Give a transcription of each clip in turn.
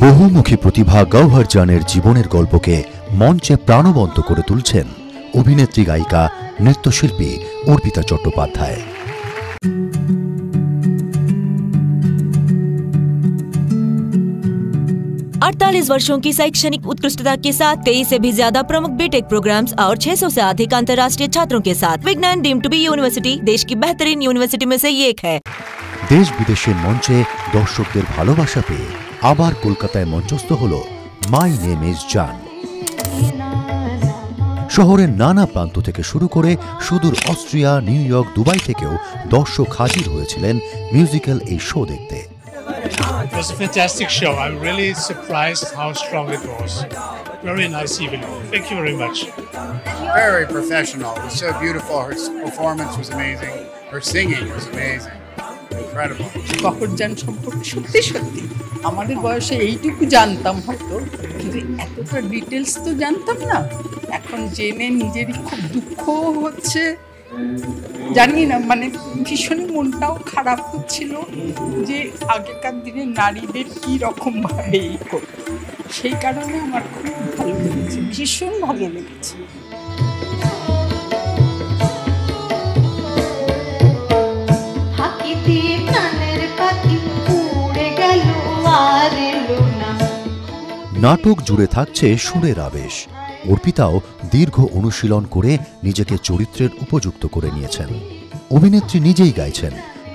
বহুমুখী প্রতিভা গওহর জানের জীবনের গল্পকে মঞ্চে প্রাণবন্ত করে তুলছেন অভিনেত্রী, গায়িকা, নৃত্যশিল্পী অর্পিতা চট্টোপাধ্যায়। 48 वर्षों की शैक्षणिक उत्कृष्टता के साथ 23 से भी ज्यादा प्रमुख बीटेक प्रोग्राम्स और 600 से अधिक अंतर्राष्ट्रीय छात्रों के साथ विज्ञान डीम्ड टू बी यूनिवर्सिटी देश की बेहतरीन यूनिवर्सिटी में से एक है। देश विदेशेर मंचे दर्शकদের ভালোবাসা পেয়ে আবার কলকাতায় মঞ্চস্থ হলো মাই নেম ইজ জান। শহরের নানা প্রান্ত থেকে শুরু করে সুদূর অস্ট্রিয়া, নিউ ইয়র্ক, দুবাই থেকেও দর্শক হাজির হয়েছিলেন মিউজিক্যাল এই শো দেখতে। It was a fantastic show. I'm really surprised how strong it was. Very nice evening. Thank you very much. Very professional. It was so beautiful. Her performance was amazing. Her singing was amazing. Incredible. Gauhar জান সম্পর্কে সত্যি সত্যি আমাদের বয়সে এইটুকু জানতাম হয়তো, কিন্তু এতটা ডিটেলস তো জানতাম না। এখন জেনে নিজেরই খুব দুঃখ হচ্ছে, জানি না, মানে ভীষণ মনটাও খারাপ হচ্ছিল যে আগেকার দিনে নারীদের কী রকমভাবে এই করত। সেই কারণে আমার খুব ভালো লেগেছে, ভীষণ ভালো লেগেছে। নাটক জুড়ে থাকছে সুরের আবেশ। অর্পিতাও দীর্ঘ অনুশীলন করে নিজেকে চরিত্রের উপযুক্ত করে নিয়েছেন। অভিনেত্রী নিজেই গাইছেন,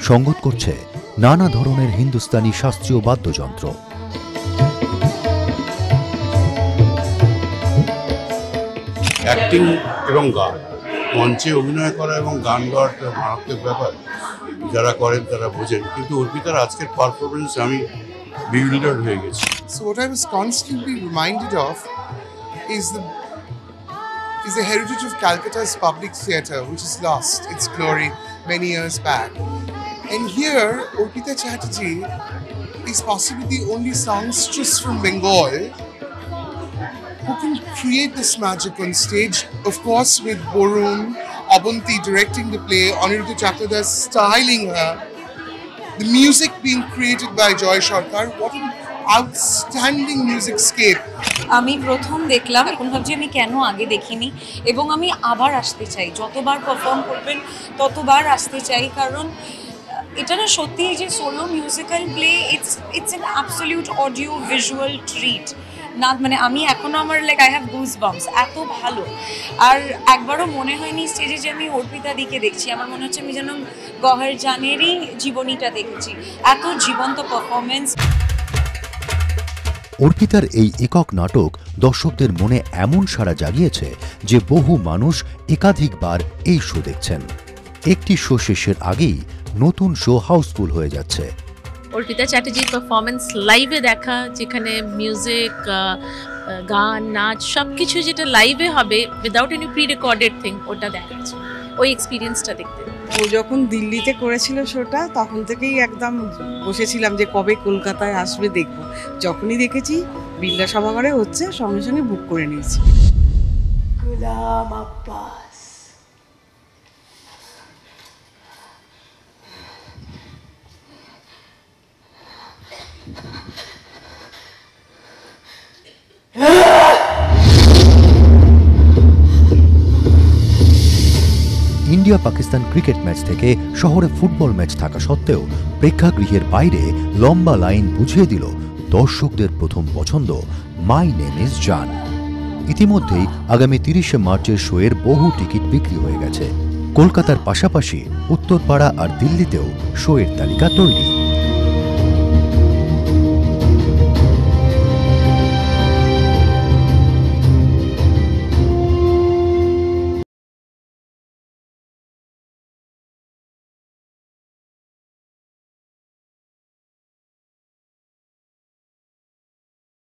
সঙ্গত করছে নানা ধরনের হিন্দুস্তানি শাস্ত্রীয় বাদ্যযন্ত্র। অ্যাক্টিং এবং গান, মঞ্চে অভিনয় করা এবং গান গাওয়ার একটা মারাত্মক ব্যাপার, যারা করেন তারা বোঝেন। কিন্তু অর্পিতার আজকের পারফরমেন্স আমি bewildered হয়ে গেছি। So what I was constantly reminded of is the heritage of Calcutta's public theatre, which has lost its glory many years back. And here, Orpita Chatterjee is possibly the only songstress from Bengal who can create this magic on stage. Of course, with Borun, Abanti directing the play, Aniruddha Chakradas styling her, the music being created by Joy Sarkar. What an outstanding music scape. আমি প্রথম দেখলাম, এখন ভাবছি আমি কেন আগে দেখিনি, এবং আমি আবার আসতে চাই। যতবার পারফর্ম করবেন ততবার আসতে চাই, কারণ এটা না সত্যি যে solo musical play, it's an absolute audio visual treat. না মানে আমি এখনো আমার like I have goose bumps, এত ভালো। আর একবারও মনে হয়নি স্টেজে যে আমি অর্পিতা দিকে দেখছি, আমার মনে হচ্ছে আমি যেন গওহর জানেরই জীবনীটা দেখেছি, এত জীবন্ত পারফরমেন্স। অর্পিতার এই একক নাটক দর্শকদের মনে এমন সাড়া জাগিয়েছে যে বহু মানুষ একাধিকবার এই শো দেখছেন। একটি শো শেষের আগেই নতুন শো হাউসফুল হয়ে যাচ্ছে। অর্পিতা চ্যাটার্জির পারফরমেন্স লাইভে দেখা, যেখানে মিউজিক, গান, নাচ সবকিছু যেটা লাইভে হবে without any pre recorded thing, ওটা দেখাচ্ছে, ওই এক্সপিরিয়েন্সটা দেখতে। ও যখন দিল্লিতে করেছিল শোটা, তখন থেকেই একদম বসেছিলাম যে কবে কলকাতায় আসবে দেখব। যখনই দেখেছি বিড়লা সভাঘরে হচ্ছে, সঙ্গে সঙ্গে বুক করে নিয়েছি। Ghulam Abbas, India Pakistan cricket match থেকে শহরে ফুটবল ম্যাচ থাকা সত্ত্বেও প্রেক্ষাগৃহের বাইরে লম্বা লাইন বুঝিয়ে দিল দর্শকদের প্রথম পছন্দ মাই নেম ইজ জান। ইতিমধ্যেই আগামী 30শে মার্চের শোয়ের বহু টিকিট বিক্রি হয়ে গেছে। কলকাতার পাশাপাশি উত্তরপাড়া আর দিল্লিতেও শোয়ের তালিকা তৈরি।